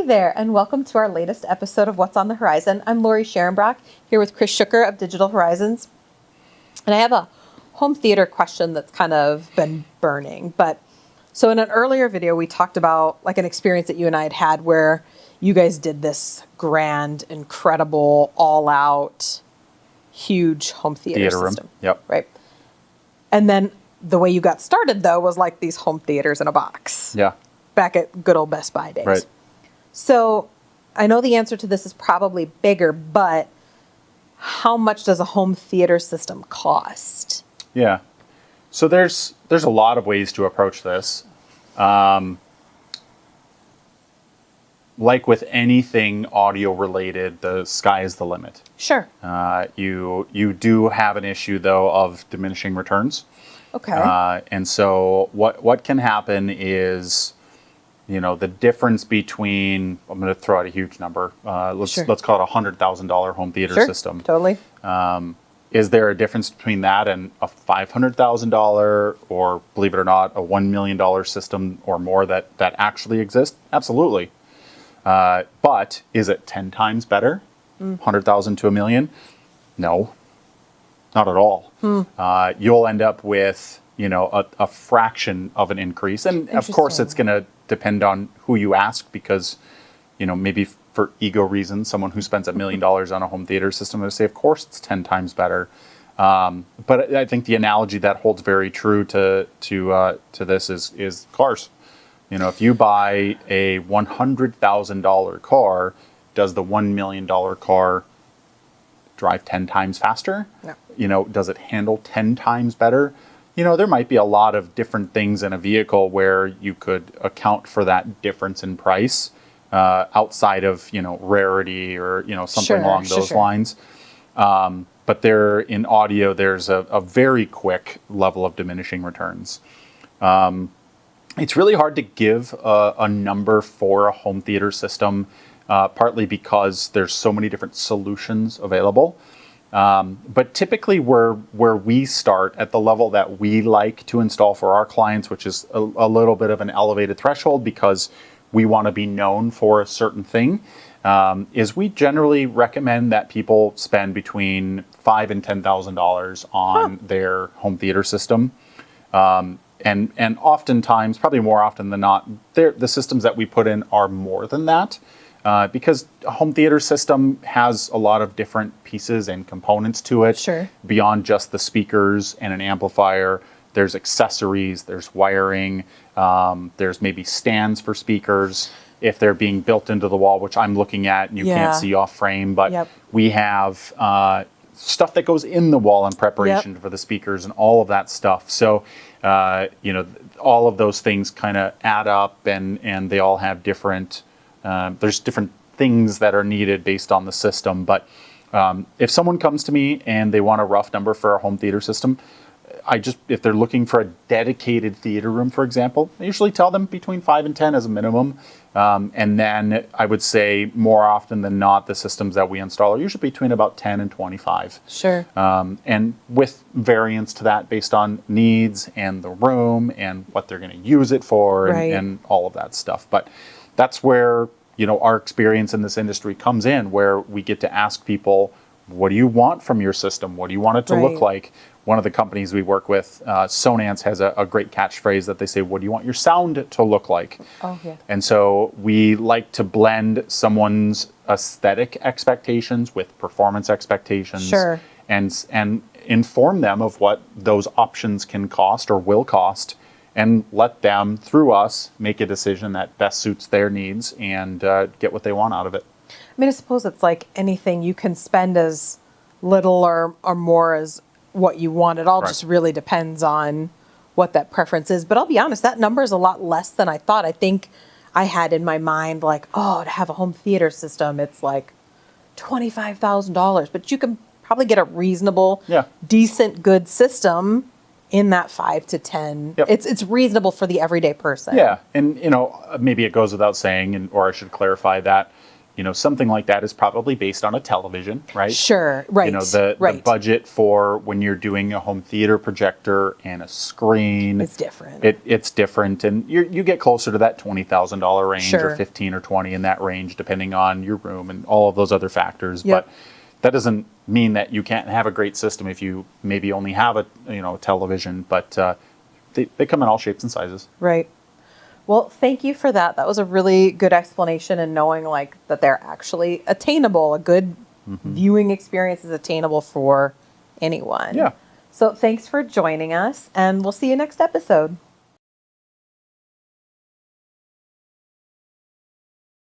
there, and welcome to our latest episode of What's on the Horizon. I'm Lori Scherenbrock, here with Chris Schucker of Digital Horizons. And I have a home theater question that's kind of been burning. So in an earlier video, we talked about like an experience that you and I had where you guys did this grand, incredible, all-out, huge home theater system. Room. Yep. Right. And then the way you got started, though, was like these home theaters in a box. Yeah. Back at good old Best Buy days. Right. So I know the answer to this is probably bigger, but how much does a home theater system cost? Yeah. So there's a lot of ways to approach this. Like with anything audio related, the sky is the limit. Sure. You do have an issue though of diminishing returns. Okay. And so what can happen is, the difference between, I'm going to throw out a huge number. Let's call it $100,000 home theater system. Totally. Is there a difference between that and a $500,000 or, believe it or not, a $1 million system or more that actually exists? Absolutely. But is it 10 times better? 100,000 to a million? No, not at all. You'll end up with, a fraction of an increase. And of course, it's going to depend on who you ask because, maybe for ego reasons, someone who spends $1 million on a home theater system will say, of course, it's 10 times better. But I think the analogy that holds very true to this is cars. If you buy a $100,000 car, does the $1 million car drive 10 times faster? No. Does it handle 10 times better? There might be a lot of different things in a vehicle where you could account for that difference in price outside of, rarity or, something along those lines. But in audio, there's a very quick level of diminishing returns. It's really hard to give a number for a home theater system, partly because there's so many different solutions available. But typically where we start at the level that we like to install for our clients, which is a little bit of an elevated threshold because we want to be known for a certain thing, is we generally recommend that people spend between $5,000 and $10,000 on their home theater system. And oftentimes, probably more often than not, the systems that we put in are more than that. Because a home theater system has a lot of different pieces and components to it. Sure. Beyond just the speakers and an amplifier. There's accessories, there's wiring, there's maybe stands for speakers if they're being built into the wall, which I'm looking at and you can't see off frame. But we have stuff that goes in the wall in preparation for the speakers and all of that stuff. So, all of those things kind of add up and they all have different... there's different things that are needed based on the system. But if someone comes to me and they want a rough number for a home theater system, if they're looking for a dedicated theater room, for example, I usually tell them between 5 and 10 as a minimum. And then I would say more often than not, the systems that we install are usually between about 10 and 25. Sure. And with variance to that based on needs and the room and what they're going to use it for and all of that stuff. But that's where, our experience in this industry comes in, where we get to ask people, what do you want from your system? What do you want it to look like? One of the companies we work with, Sonance, has a great catchphrase that they say, what do you want your sound to look like? Oh, yeah. And so we like to blend someone's aesthetic expectations with performance expectations. Sure. And inform them of what those options can cost or will cost, and let them, through us, make a decision that best suits their needs and get what they want out of it. I mean, I suppose it's like anything. You can spend as little or more as what you want. It all just really depends on what that preference is. But I'll be honest, that number is a lot less than I thought. I think I had in my mind like, to have a home theater system, it's like $25,000. But you can probably get a reasonable, decent, good system in that 5 to 10. It's reasonable for the everyday person. Yeah, and maybe it goes without saying, or I should clarify that, something like that is probably based on a television, right? Sure, right. The budget for when you're doing a home theater projector and a screen, It's different. It's different, and you get closer to that $20,000 range, Sure. or 15 or 20 in that range, depending on your room and all of those other factors. Yep. But that doesn't mean that you can't have a great system if you maybe only have a television. But they come in all shapes and sizes. Right. Well, thank you for that. That was a really good explanation, and knowing like that they're actually attainable. A good viewing experience is attainable for anyone. Yeah. So thanks for joining us, and we'll see you next episode.